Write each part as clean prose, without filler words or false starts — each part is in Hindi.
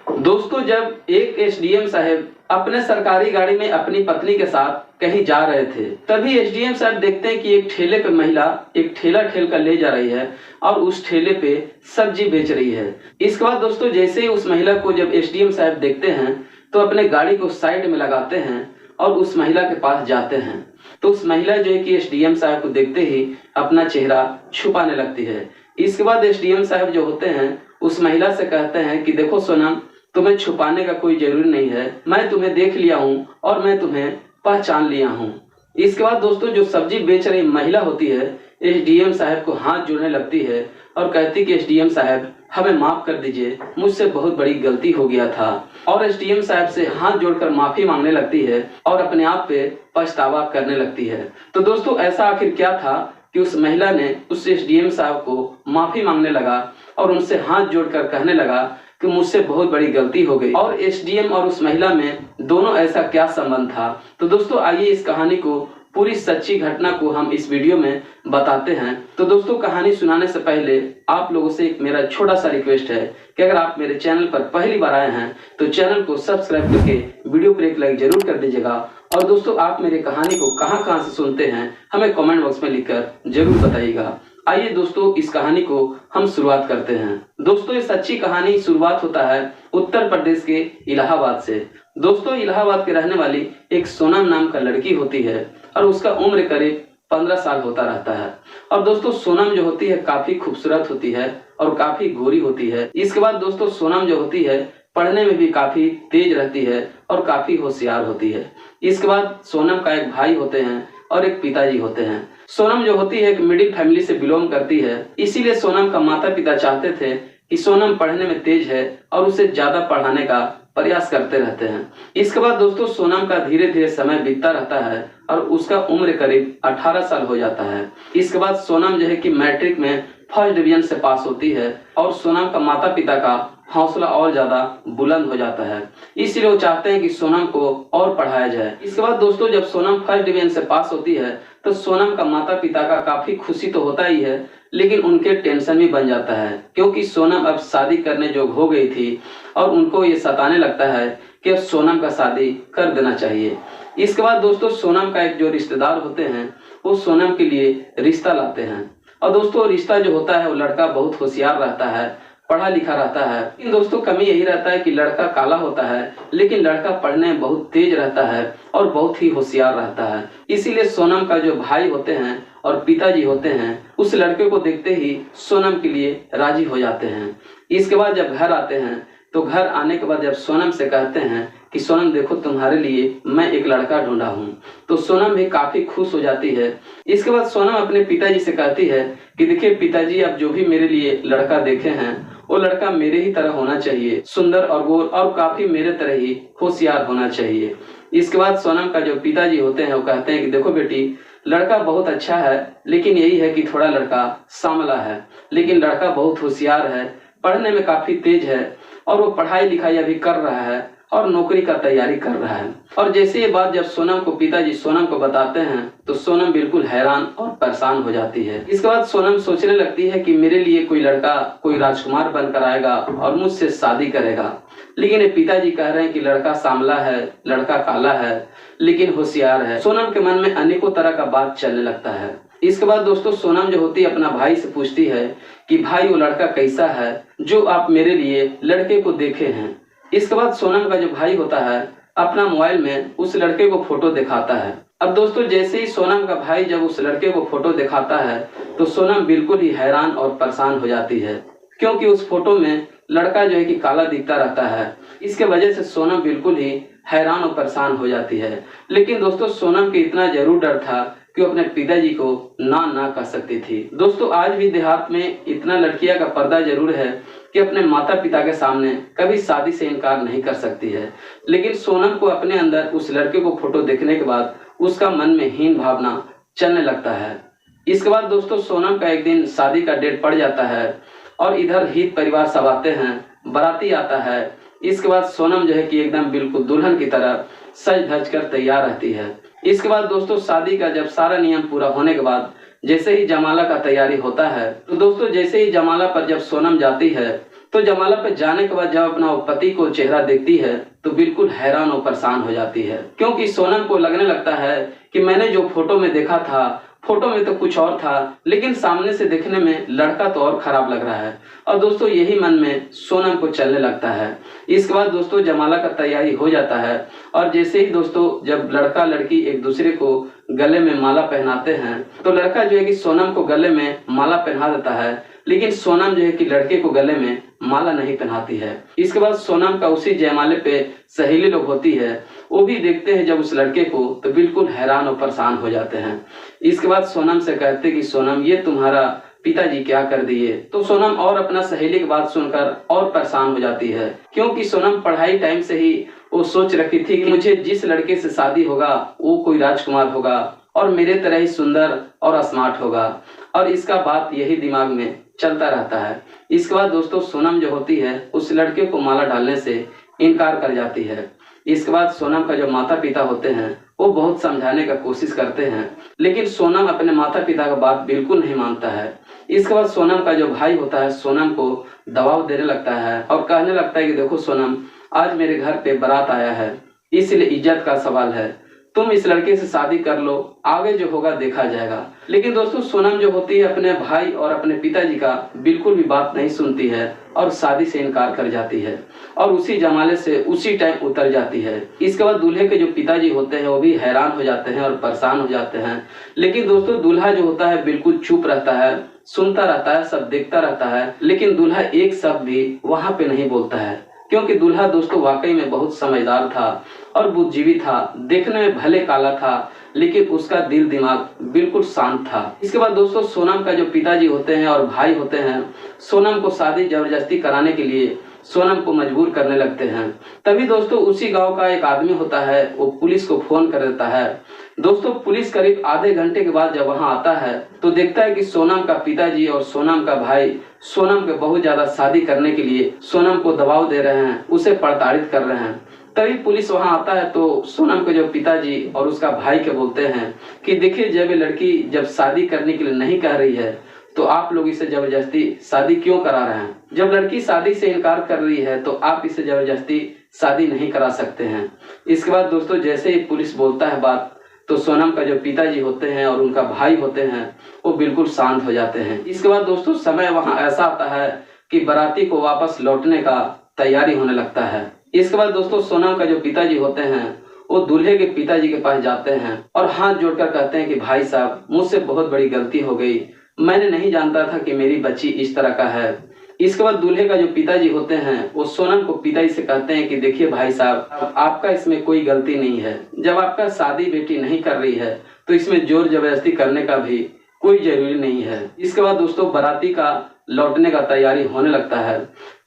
दोस्तों, जब एक एसडीएम साहब अपने सरकारी गाड़ी में अपनी पत्नी के साथ कहीं जा रहे थे, तभी एसडीएम साहब देखते हैं कि एक ठेले पे महिला एक ठेला ठेल कर ले जा रही है और उस ठेले पे सब्जी बेच रही है। इसके बाद दोस्तों, जैसे ही उस महिला को जब एसडीएम साहब देखते हैं तो अपने गाड़ी को साइड में लगाते हैं और उस महिला के पास जाते हैं। तो उस महिला जो है कि एसडीएम साहब को देखते ही अपना चेहरा छुपाने लगती है। इसके बाद एसडीएम साहब जो होते हैं उस महिला से कहते हैं कि देखो सोनम, तुम्हें छुपाने का कोई जरूरी नहीं है, मैं तुम्हें देख लिया हूँ और मैं तुम्हें पहचान लिया हूँ। इसके बाद दोस्तों, जो सब्जी बेच रही महिला होती है एसडीएम साहब को हाथ जोड़ने लगती है और कहती कि एसडीएम साहब, हमें माफ कर दीजिए, मुझसे बहुत बड़ी गलती हो गया था। और एसडीएम साहब से हाथ जोड़कर माफी मांगने लगती है और अपने आप पे पछतावा करने लगती है। तो दोस्तों, ऐसा आखिर क्या था कि उस महिला ने उस एसडीएम साहब को माफी मांगने लगा और उनसे हाथ जोड़कर कहने लगा कि मुझसे बहुत बड़ी गलती हो गई। और एसडीएम और उस महिला में दोनों ऐसा क्या संबंध था? तो दोस्तों, आइए इस कहानी को, पूरी सच्ची घटना को हम इस वीडियो में बताते हैं। तो दोस्तों, कहानी सुनाने से पहले आप लोगों से एक मेरा छोटा सा रिक्वेस्ट है कि अगर आप मेरे चैनल पर पहली बार आए हैं तो चैनल को सब्सक्राइब करके वीडियो पर एक लाइक जरूर कर दीजिएगा। और दोस्तों, आप मेरी कहानी को कहां से सुनते हैं हमें कमेंट बॉक्स में लिखकर जरूर बताइएगा। आइए दोस्तों, इस कहानी को हम शुरुआत करते हैं। दोस्तों, ये सच्ची कहानी शुरुआत होता है उत्तर प्रदेश के इलाहाबाद से। दोस्तों, इलाहाबाद के रहने वाली एक सोनम नाम का लड़की होती है और उसका उम्र करीब 15 साल होता रहता है। और दोस्तों, सोनम जो होती है काफी खूबसूरत होती है और काफी गोरी होती है। इसके बाद दोस्तों, सोनम जो होती है पढ़ने में भी काफी तेज रहती है और काफी होशियार होती है। इसके बाद सोनम का एक भाई होते हैं और एक पिताजी होते हैं। सोनम जो होती है एक मिडिल फैमिली से बिलोंग करती है, इसीलिए सोनम का माता पिता चाहते थे कि सोनम पढ़ने में तेज है और उसे ज्यादा पढ़ाने का प्रयास करते रहते हैं। इसके बाद दोस्तों, सोनम का धीरे धीरे समय बीतता रहता है और उसका उम्र करीब 18 साल हो जाता है। इसके बाद सोनम जो है कि मैट्रिक में फर्स्ट डिवीजन से पास होती है और सोनम का माता पिता का हौसला और ज्यादा बुलंद हो जाता है, इसलिए वो चाहते हैं कि सोनम को और पढ़ाया जाए। इसके बाद दोस्तों, जब सोनम फर्स्ट डिवीजन से पास होती है तो सोनम का माता पिता का काफी खुशी तो होता ही है, लेकिन उनके टेंशन भी बन जाता है क्योंकि सोनम अब शादी करने जोग हो गई थी और उनको ये सताने लगता है कि अब सोनम का शादी कर देना चाहिए। इसके बाद दोस्तों, सोनम का एक जो रिश्तेदार होते हैं वो सोनम के लिए रिश्ता लाते हैं। और दोस्तों, रिश्ता जो होता है वो लड़का बहुत होशियार रहता है, पढ़ा लिखा रहता है। इन दोस्तों, कमी यही रहता है कि लड़का काला होता है लेकिन लड़का पढ़ने में बहुत तेज रहता है और बहुत ही होशियार रहता है। इसीलिए सोनम का जो भाई होते हैं और पिताजी होते हैं उस लड़के को देखते ही सोनम के लिए राजी हो जाते हैं। इसके बाद जब घर आते हैं तो घर आने के बाद जब सोनम से कहते हैं कि सोनम देखो, तुम्हारे लिए मैं एक लड़का ढूंढा हूँ, तो सोनम भी काफी खुश हो जाती है। इसके बाद सोनम अपने पिताजी से कहती है कि देखिए पिताजी, आप जो भी मेरे लिए लड़का देखे हैं वो लड़का मेरे ही तरह होना चाहिए, सुंदर और गोर और काफी मेरे तरह ही होशियार होना चाहिए। इसके बाद सोनम का जो पिताजी होते हैं वो कहते हैं कि देखो बेटी, लड़का बहुत अच्छा है लेकिन यही है कि थोड़ा लड़का सांवला है, लेकिन लड़का बहुत होशियार है, पढ़ने में काफी तेज है और वो पढ़ाई लिखाई अभी कर रहा है और नौकरी का तैयारी कर रहा है। और जैसे ये बात जब सोनम को पिताजी सोनम को बताते हैं तो सोनम बिल्कुल हैरान और परेशान हो जाती है। इसके बाद सोनम सोचने लगती है कि मेरे लिए कोई लड़का कोई राजकुमार बनकर आएगा और मुझसे शादी करेगा, लेकिन ये पिताजी कह रहे हैं कि लड़का सांवला है, लड़का काला है लेकिन होशियार है। सोनम के मन में अनेकों तरह का बात चलने लगता है। इसके बाद दोस्तों, सोनम जो होती है अपना भाई से पूछती है कि भाई, वो लड़का कैसा है जो आप मेरे लिए लड़के को देखे हैं। इसके बाद सोनम का जो भाई होता है अपना मोबाइल में उस लड़के को फोटो दिखाता है। अब दोस्तों, जैसे ही सोनम का भाई जब उस लड़के को फोटो दिखाता है तो सोनम बिल्कुल ही हैरान और परेशान हो जाती है क्योंकि उस फोटो में लड़का जो है कि काला दिखता रहता है। इसके वजह से सोनम बिल्कुल ही हैरान और परेशान हो जाती है। लेकिन दोस्तों, सोनम के इतना जरूर डर था कि वो अपने पिताजी को ना कह सकती थी। दोस्तों, आज भी देहात में इतना लड़कियां का पर्दा जरूर है कि अपने माता पिता के सामने कभी शादी से इनकार नहीं कर सकती है, लेकिन सोनम को अपने अंदर उस लड़के को फोटो देखने के बाद उसका मन में हीन भावना चलने लगता है। इसके बाद दोस्तों, सोनम का एक दिन शादी का डेट पड़ जाता है और इधर हित परिवार सब आते हैं, बाराती आता है। इसके बाद सोनम जो है कि एकदम बिल्कुल दुल्हन की तरह सज धज कर तैयार रहती है। इसके बाद दोस्तों, शादी का जब सारा नियम पूरा होने के बाद जैसे ही जयमाला का तैयारी होता है तो दोस्तों, जैसे ही जयमाला पर जब सोनम जाती है तो जयमाला पे जाने के बाद जब अपना पति को चेहरा देखती है तो बिल्कुल हैरान और परेशान हो जाती है, क्योंकि सोनम को लगने लगता है कि मैंने जो फोटो में देखा था, फोटो में तो कुछ और था, लेकिन सामने से देखने में लड़का तो और खराब लग रहा है। और दोस्तों यही मन में सोनम को चलने लगता है। इसके बाद दोस्तों जयमाला का तैयारी हो जाता है और जैसे ही दोस्तों जब लड़का लड़की एक दूसरे को गले में माला पहनाते हैं तो लड़का जो है कि सोनम को गले में माला पहना देता है, लेकिन सोनम जो है कि लड़के को गले में माला नहीं पहनाती है। इसके बाद सोनम का उसी जयमाले पे सहेली लोग होती है, वो भी देखते हैं जब उस लड़के को तो बिल्कुल हैरान और परेशान हो जाते हैं। इसके बाद सोनम से कहते कि सोनम ये तुम्हारा पिताजी क्या कर दिए। तो सोनम और अपना सहेली की बात सुनकर और परेशान हो जाती है, क्योंकि सोनम पढ़ाई टाइम से ही वो सोच रखी थी कि मुझे जिस लड़के से शादी होगा वो कोई राजकुमार होगा और मेरे तरह ही सुंदर और स्मार्ट होगा, और इसका बात यही दिमाग में चलता रहता है। इसके बाद दोस्तों सोनम जो होती है उस लड़के को माला डालने से इनकार कर जाती है। इसके बाद सोनम का जो माता पिता होते हैं वो बहुत समझाने का कोशिश करते हैं, लेकिन सोनम अपने माता पिता का बात बिल्कुल नहीं मानता है। इसके बाद सोनम का जो भाई होता है सोनम को दबाव देने लगता है और कहने लगता है कि देखो सोनम, आज मेरे घर पे बारात आया है, इसलिए इज्जत का सवाल है, तुम इस लड़के से शादी कर लो, आगे जो होगा देखा जाएगा। लेकिन दोस्तों सोनम जो होती है अपने भाई और अपने पिताजी का बिल्कुल भी बात नहीं सुनती है और शादी से इनकार कर जाती है और उसी जयमाले से उसी टाइम उतर जाती है। इसके बाद दूल्हे के जो पिताजी होते हैं वो भी हैरान हो जाते हैं और परेशान हो जाते हैं, लेकिन दोस्तों दूल्हा जो होता है बिल्कुल चुप रहता है, सुनता रहता है, सब देखता रहता है, लेकिन दूल्हा एक शब्द भी वहां पे नहीं बोलता है, क्योंकि दूल्हा दोस्तों वाकई में बहुत समझदार था और बुद्धिजीवी था। देखने में भले काला था लेकिन उसका दिल दिमाग बिल्कुल शांत था। इसके बाद दोस्तों सोनम का जो पिताजी होते हैं और भाई होते हैं सोनम को शादी जबरदस्ती कराने के लिए सोनम को मजबूर करने लगते हैं। तभी दोस्तों उसी गांव का एक आदमी होता है, वो पुलिस को फोन कर देता है। दोस्तों पुलिस करीब आधे घंटे के बाद जब वहां आता है तो देखता है कि सोनम का पिताजी और सोनम का भाई सोनम के बहुत ज्यादा शादी करने के लिए सोनम को दबाव दे रहे हैं, उसे प्रताड़ित कर रहे हैं। तभी पुलिस वहां आता है तो सोनम के जो पिताजी और उसका भाई के बोलते हैं कि देखिए जब ये लड़की जब शादी करने के लिए नहीं कह रही है तो आप लोग इसे जबरदस्ती शादी क्यों करा रहे हैं। जब लड़की शादी से इनकार कर रही है तो आप इसे जबरदस्ती शादी नहीं करा सकते हैं। इसके बाद दोस्तों जैसे ही पुलिस बोलता है बात तो सोनम का जो पिताजी होते हैं और उनका भाई होते हैं वो बिल्कुल शांत हो जाते हैं। इसके बाद दोस्तों समय वहां ऐसा आता है कि बाराती को वापस लौटने का तैयारी होने लगता है। इसके बाद दोस्तों सोनम का जो पिताजी होते हैं वो दूल्हे के पिताजी के पास जाते हैं और हाथ जोड़कर कहते हैं कि भाई साहब मुझसे बहुत बड़ी गलती हो गई, मैंने नहीं जानता था कि मेरी बच्ची इस तरह का है। इसके बाद दूल्हे का जो पिताजी होते हैं वो सोनम को पिताजी से कहते हैं कि देखिए भाई साहब आपका इसमें कोई गलती नहीं है, जब आपका शादी बेटी नहीं कर रही है तो इसमें जोर जबरदस्ती करने का भी कोई जरूरी नहीं है। इसके बाद दोस्तों बाराती का लौटने का तैयारी होने लगता है।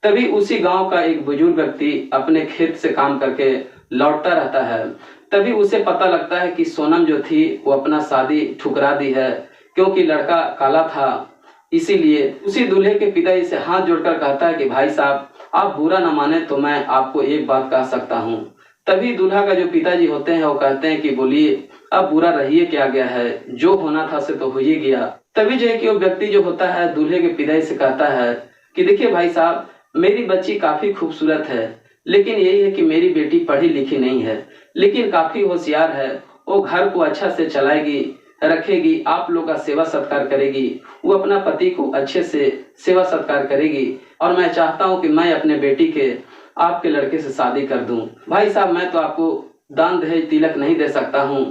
तभी उसी गांव का एक बुजुर्ग व्यक्ति अपने खेत से काम करके लौटता रहता है। तभी उसे पता लगता है कि सोनम जो थी वो अपना शादी ठुकरा दी है, क्योंकि लड़का काला था। इसीलिए उसी दूल्हे के पिताजी से हाथ जोड़कर कहता है कि भाई साहब आप बुरा न माने तो मैं आपको एक बात कह सकता हूँ। तभी दूल्हा का जो पिताजी होते हैं वो कहते हैं कि बोलिए अब बुरा रहिए क्या गया है, जो होना था से तो हो ही गया। तभी जो है कि वो व्यक्ति जो होता है दूल्हे के पिताजी से कहता है कि देखिए भाई साहब मेरी बच्ची काफी खूबसूरत है, लेकिन यही है कि मेरी बेटी पढ़ी लिखी नहीं है, लेकिन काफी होशियार है, वो घर को अच्छा से चलाएगी रखेगी, आप लोग का सेवा सत्कार करेगी, वो अपना पति को अच्छे से सेवा सत्कार करेगी और मैं चाहता हूं कि मैं अपने बेटी के आपके लड़के से शादी कर दूं। भाई साहब मैं तो आपको दान दहेज तिलक नहीं दे सकता हूं,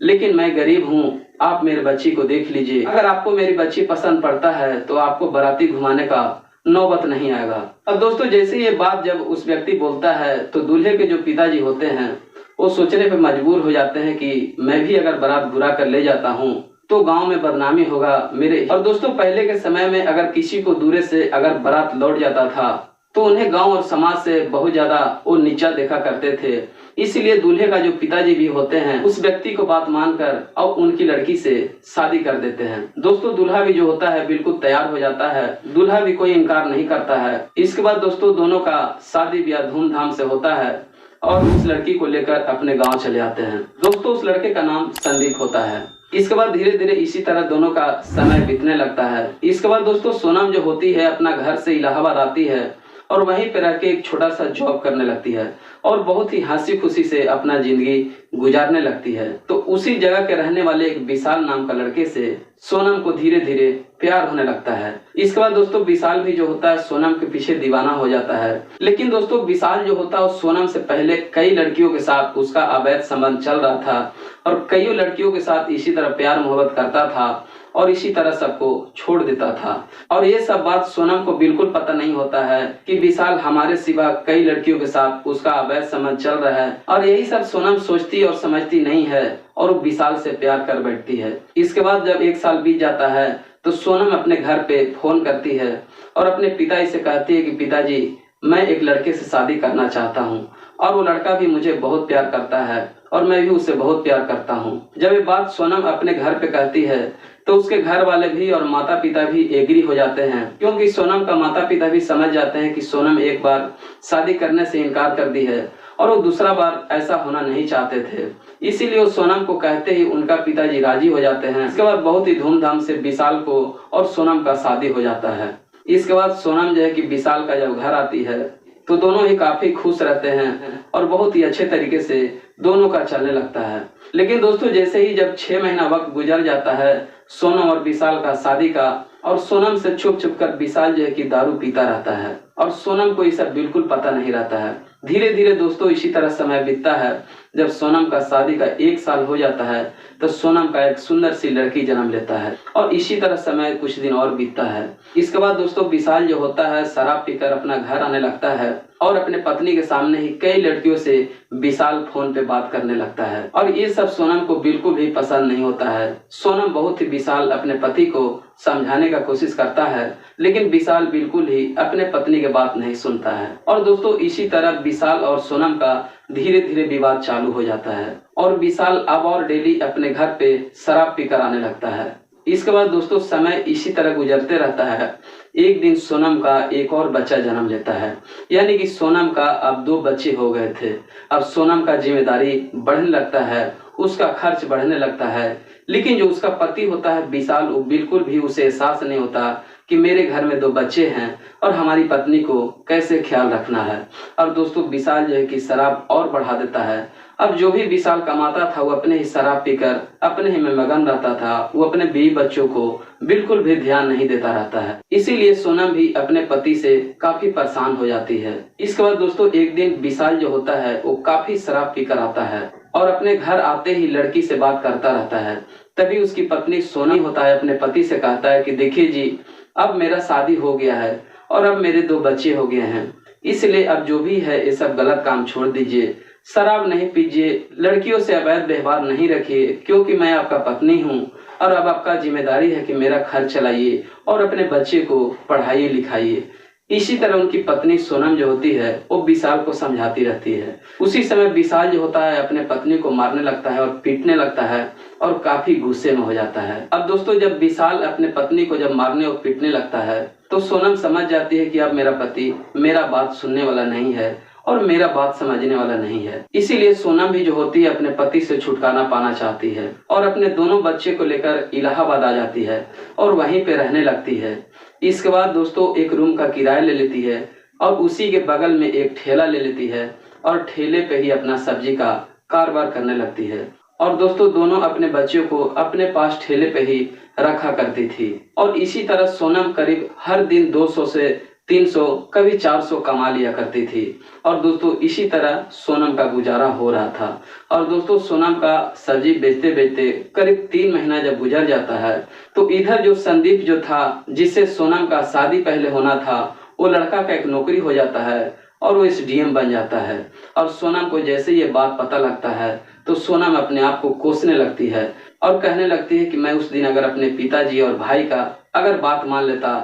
लेकिन मैं गरीब हूं, आप मेरे बच्ची को देख लीजिए, अगर आपको मेरी बच्ची पसंद पड़ता है तो आपको बाराती घुमाने का नौबत नहीं आएगा। अब दोस्तों जैसे ये बात जब उस व्यक्ति बोलता है तो दूल्हे के जो पिताजी होते हैं वो सोचने पे मजबूर हो जाते हैं कि मैं भी अगर बारात बुरा कर ले जाता हूँ तो गांव में बदनामी होगा मेरे। और दोस्तों पहले के समय में अगर किसी को दूरे से अगर बारात लौट जाता था तो उन्हें गांव और समाज से बहुत ज्यादा वो नीचा देखा करते थे। इसलिए दूल्हे का जो पिताजी भी होते हैं उस व्यक्ति को बात मानकर और उनकी लड़की से शादी कर देते हैं। दोस्तों दूल्हा भी जो होता है बिल्कुल तैयार हो जाता है, दूल्हा भी कोई इनकार नहीं करता है। इसके बाद दोस्तों दोनों का शादी ब्याह धूमधाम से होता है और उस लड़की को लेकर अपने गांव चले आते हैं। दोस्तों उस लड़के का नाम संदीप होता है। इसके बाद धीरे धीरे इसी तरह दोनों का समय बीतने लगता है। इसके बाद दोस्तों सोनम जो होती है अपना घर से इलाहाबाद आती है और वहीं पर रह के एक छोटा सा जॉब करने लगती है और बहुत ही हंसी खुशी से अपना जिंदगी गुजारने लगती है। तो उसी जगह के रहने वाले एक विशाल नाम का लड़के से सोनम को धीरे धीरे प्यार होने लगता है। इसके बाद दोस्तों विशाल भी जो होता है सोनम के पीछे दीवाना हो जाता है। लेकिन दोस्तों विशाल जो होता है सोनम से पहले कई लड़कियों के साथ उसका अवैध संबंध चल रहा था और कई लड़कियों के साथ इसी तरह प्यार मोहब्बत करता था और इसी तरह सबको छोड़ देता था। और ये सब बात सोनम को बिल्कुल पता नहीं होता है कि विशाल हमारे सिवा कई लड़कियों के साथ उसका अवैध संबंध चल रहा है। और यही सब सोनम सोचती और समझती नहीं है और वो विशाल से प्यार कर बैठती है। इसके बाद जब 1 साल बीत जाता है तो सोनम अपने घर पे फोन करती है और अपने पिताजी से कहती है कि पिताजी मैं एक लड़के से शादी करना चाहता हूँ और वो लड़का भी मुझे बहुत प्यार करता है और मैं भी उससे बहुत प्यार करता हूँ। जब ये बात सोनम अपने घर पे कहती है तो उसके घर वाले भी और माता पिता भी एग्री हो जाते हैं, क्योंकि सोनम का माता पिता भी समझ जाते हैं कि सोनम एक बार शादी करने से इनकार कर दी है और वो दूसरा बार ऐसा होना नहीं चाहते थे। इसीलिए वो सोनम को कहते ही उनका पिताजी राजी हो जाते हैं। इसके बाद बहुत ही धूमधाम से विशाल को और सोनम का शादी हो जाता है। इसके बाद सोनम जो है कि विशाल का जब घर आती है तो दोनों ही काफी खुश रहते हैं और बहुत ही अच्छे तरीके से दोनों का चलने लगता है। लेकिन दोस्तों जैसे ही जब 6 महीना वक्त गुजर जाता है सोनम और विशाल का शादी का, और सोनम से छुप छुप कर विशाल जो है कि दारू पीता रहता है और सोनम को ये सब बिल्कुल पता नहीं रहता है। धीरे धीरे दोस्तों इसी तरह समय बीतता है। जब सोनम का शादी का 1 साल हो जाता है तो सोनम का एक सुंदर सी लड़की जन्म लेता है और इसी तरह समय कुछ दिन और बीतता है। इसके बाद दोस्तों विशाल जो होता है शराब पीकर अपना घर आने लगता है और अपने पत्नी के सामने ही कई लड़कियों से विशाल फोन पे बात करने लगता है और ये सब सोनम को बिल्कुल भी पसंद नहीं होता है। सोनम बहुत ही विशाल अपने पति को समझाने का कोशिश करता है लेकिन विशाल बिल्कुल ही अपने पत्नी की बात नहीं सुनता है। और दोस्तों इसी तरह विशाल और सोनम का धीरे धीरे विवाद चालू हो जाता है और विशाल अब और डेली अपने घर पे शराब पीकर आने लगता है। इसके बाद दोस्तों समय इसी तरह गुजरते रहता है। एक दिन सोनम का एक और बच्चा जन्म लेता है, यानी कि सोनम का अब 2 बच्चे हो गए थे। अब सोनम का जिम्मेदारी बढ़ने लगता है, उसका खर्च बढ़ने लगता है, लेकिन जो उसका पति होता है विशाल वो बिल्कुल भी उसे एहसास नहीं होता कि मेरे घर में 2 बच्चे हैं और हमारी पत्नी को कैसे ख्याल रखना है। और दोस्तों विशाल जो है कि शराब और बढ़ा देता है। अब जो भी विशाल कमाता था वो अपने ही शराब पीकर अपने ही में मगन रहता था। वो अपने बीवी बच्चों को बिल्कुल भी ध्यान नहीं देता रहता है। इसीलिए सोनम भी अपने पति से काफी परेशान हो जाती है। इसके बाद दोस्तों एक दिन विशाल जो होता है वो काफी शराब पीकर आता है और अपने घर आते ही लड़की से बात करता रहता है। तभी उसकी पत्नी सोनी होता है अपने पति से कहता है कि देखिए जी अब मेरा शादी हो गया है और अब मेरे 2 बच्चे हो गए हैं, इसलिए अब जो भी है ये सब गलत काम छोड़ दीजिए, शराब नहीं पीजिए, लड़कियों से अवैध व्यवहार नहीं रखिए, क्योंकि मैं आपका पत्नी हूँ और अब आपका जिम्मेदारी है कि मेरा खर्च चलाइए और अपने बच्चे को पढ़ाइए लिखाइए। इसी तरह उनकी पत्नी सोनम जो होती है वो विशाल को समझाती रहती है। उसी समय विशाल जो होता है अपने पत्नी को मारने लगता है और पीटने लगता है और काफी गुस्से में हो जाता है। अब दोस्तों जब विशाल अपने पत्नी को जब मारने और पीटने लगता है तो सोनम समझ जाती है कि अब मेरा पति मेरा बात सुनने वाला नहीं है और मेरा बात समझने वाला नहीं है। इसीलिए सोनम भी जो होती है अपने पति से छुटकारा पाना चाहती है और अपने दोनों बच्चे को लेकर इलाहाबाद आ जाती है और वहीं पे रहने लगती है। इसके बाद दोस्तों एक रूम का किराया ले लेती है और उसी के बगल में एक ठेला ले लेती है और ठेले पे ही अपना सब्जी का कारोबार करने लगती है। और दोस्तों दोनों अपने बच्चों को अपने पास ठेले पे ही रखा करती थी और इसी तरह सोनम करीब हर दिन 200 से 300 कभी 400 कमा लिया करती थी। और दोस्तों इसी तरह सोनम का गुजारा हो रहा था। और दोस्तों सोनम का सब्जी बेचते बेचते करीब 3 महीना जब गुजर जाता है तो इधर जो संदीप जो था जिससे सोनम का शादी पहले होना था वो लड़का का एक नौकरी हो जाता है और वो SDM बन जाता है। और सोनम को जैसे ये बात पता लगता है तो सोनम अपने आप को कोसने लगती है और कहने लगती है कि मैं उस दिन अगर अपने पिताजी और भाई का अगर बात मान लेता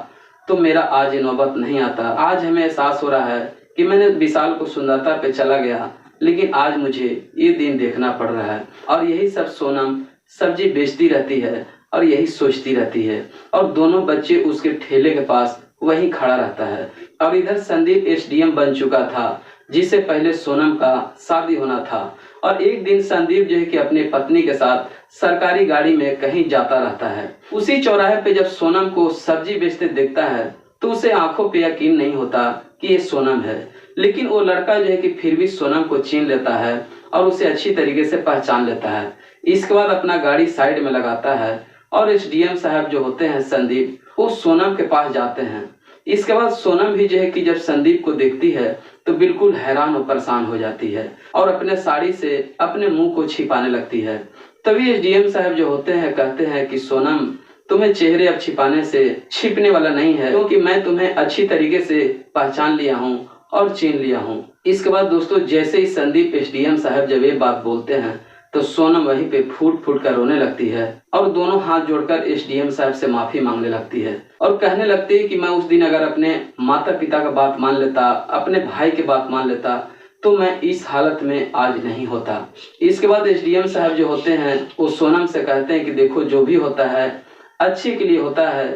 तो मेरा आज ये नौबत नहीं आता। आज हमें एहसास हो रहा है कि मैंने विशाल को सुंदरता पे चला गया, लेकिन आज मुझे ये दिन देखना पड़ रहा है। और यही सब सोनम सब्जी बेचती रहती है और यही सोचती रहती है और दोनों बच्चे उसके ठेले के पास वहीं खड़ा रहता है। और इधर संदीप SDM बन चुका था जिससे पहले सोनम का शादी होना था। और एक दिन संदीप जो है कि अपनी पत्नी के साथ सरकारी गाड़ी में कहीं जाता रहता है। उसी चौराहे पे जब सोनम को सब्जी बेचते देखता है तो उसे आंखों पे यकीन नहीं होता कि ये सोनम है, लेकिन वो लड़का जो है कि फिर भी सोनम को छीन लेता है और उसे अच्छी तरीके से पहचान लेता है। इसके बाद अपना गाड़ी साइड में लगाता है और एसडीएम साहब जो होते हैं संदीप, वो सोनम के पास जाते हैं। इसके बाद सोनम भी जो है कि जब संदीप को देखती है तो बिल्कुल हैरान और परेशान हो जाती है और अपने साड़ी से अपने मुंह को छिपाने लगती है। तभी एसडीएम साहब जो होते हैं कहते हैं कि सोनम, तुम्हें चेहरे अब छिपाने से छिपने वाला नहीं है, क्योंकि मैं तुम्हें अच्छी तरीके से पहचान लिया हूँ और चीन लिया हूँ। इसके बाद दोस्तों जैसे ही संदीप एसडीएम साहब जब ये बात बोलते हैं तो सोनम वहीं पे फूट फूट कर रोने लगती है और दोनों हाथ जोड़कर एसडीएम साहब से माफी मांगने लगती है और कहने लगती है कि मैं उस दिन अगर अपने माता पिता का बात मान लेता, अपने भाई की बात मान लेता, तो मैं इस हालत में आज नहीं होता। इसके बाद एसडीएम साहब जो होते हैं वो सोनम से कहते हैं कि देखो, जो भी होता है अच्छे के लिए होता है,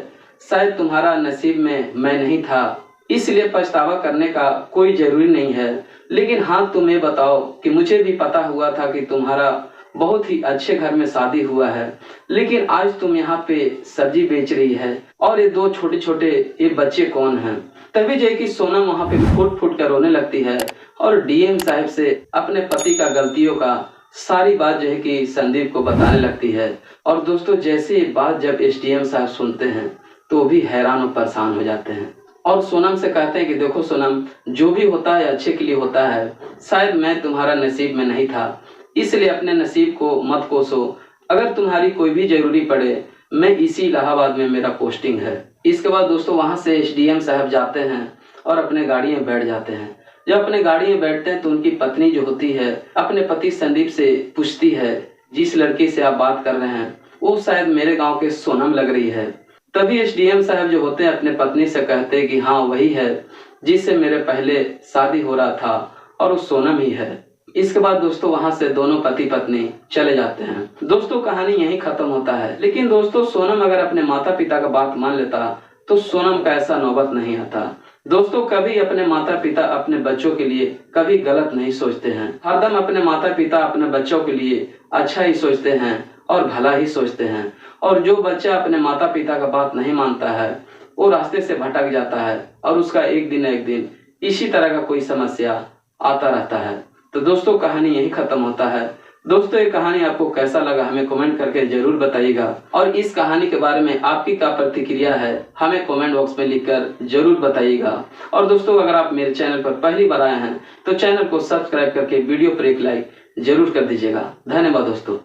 शायद तुम्हारा नसीब में मैं नहीं था, इसलिए पछतावा करने का कोई जरूरी नहीं है। लेकिन हाँ, तुम ये बताओ कि मुझे भी पता हुआ था कि तुम्हारा बहुत ही अच्छे घर में शादी हुआ है, लेकिन आज तुम यहाँ पे सब्जी बेच रही है और ये दो छोटे छोटे ये बच्चे कौन हैं। तभी जो है कि सोनम वहाँ पे फूट फूट कर रोने लगती है और डीएम साहब से अपने पति का गलतियों का सारी बात जो है कि संदीप को बताने लगती है। और दोस्तों जैसे ये बात जब एसडीएम साहब सुनते हैं तो भी हैरान और परेशान हो जाते हैं और सोनम से कहते हैं कि देखो सोनम, जो भी होता है अच्छे के लिए होता है, शायद मैं तुम्हारा नसीब में नहीं था, इसलिए अपने नसीब को मत कोसो। अगर तुम्हारी कोई भी जरूरी पड़े, मैं इसी इलाहाबाद में मेरा पोस्टिंग है। इसके बाद दोस्तों वहां से एसडीएम साहब जाते हैं और अपने गाड़ी में बैठ जाते हैं। जब अपने गाड़ी में बैठते हैं तो उनकी पत्नी जो होती है अपने पति संदीप से पूछती है, जिस लड़की से आप बात कर रहे हैं वो शायद मेरे गांव के सोनम लग रही है। तभी एसडीएम साहब जो होते हैं अपने पत्नी से कहते हैं कि हाँ, वही है जिससे मेरे पहले शादी हो रहा था और वो सोनम ही है। इसके बाद दोस्तों वहां से दोनों पति पत्नी चले जाते हैं। दोस्तों कहानी यहीं खत्म होता है। लेकिन दोस्तों सोनम अगर अपने माता पिता का बात मान लेता तो सोनम का ऐसा नौबत नहीं आता। दोस्तों कभी अपने माता पिता अपने बच्चों के लिए कभी गलत नहीं सोचते हैं। हरदम अपने माता पिता अपने बच्चों के लिए अच्छा ही सोचते हैं और भला ही सोचते हैं। और जो बच्चा अपने माता पिता का बात नहीं मानता है वो रास्ते से भटक जाता है और उसका एक दिन इसी तरह का कोई समस्या आता रहता है। तो दोस्तों कहानी यही खत्म होता है। दोस्तों ये कहानी आपको कैसा लगा हमें कमेंट करके जरूर बताइएगा और इस कहानी के बारे में आपकी क्या प्रतिक्रिया है हमें कमेंट बॉक्स में लिखकर जरूर बताइएगा। और दोस्तों अगर आप मेरे चैनल पर पहली बार आए हैं तो चैनल को सब्सक्राइब करके वीडियो पर एक लाइक जरूर कर दीजिएगा। धन्यवाद दोस्तों।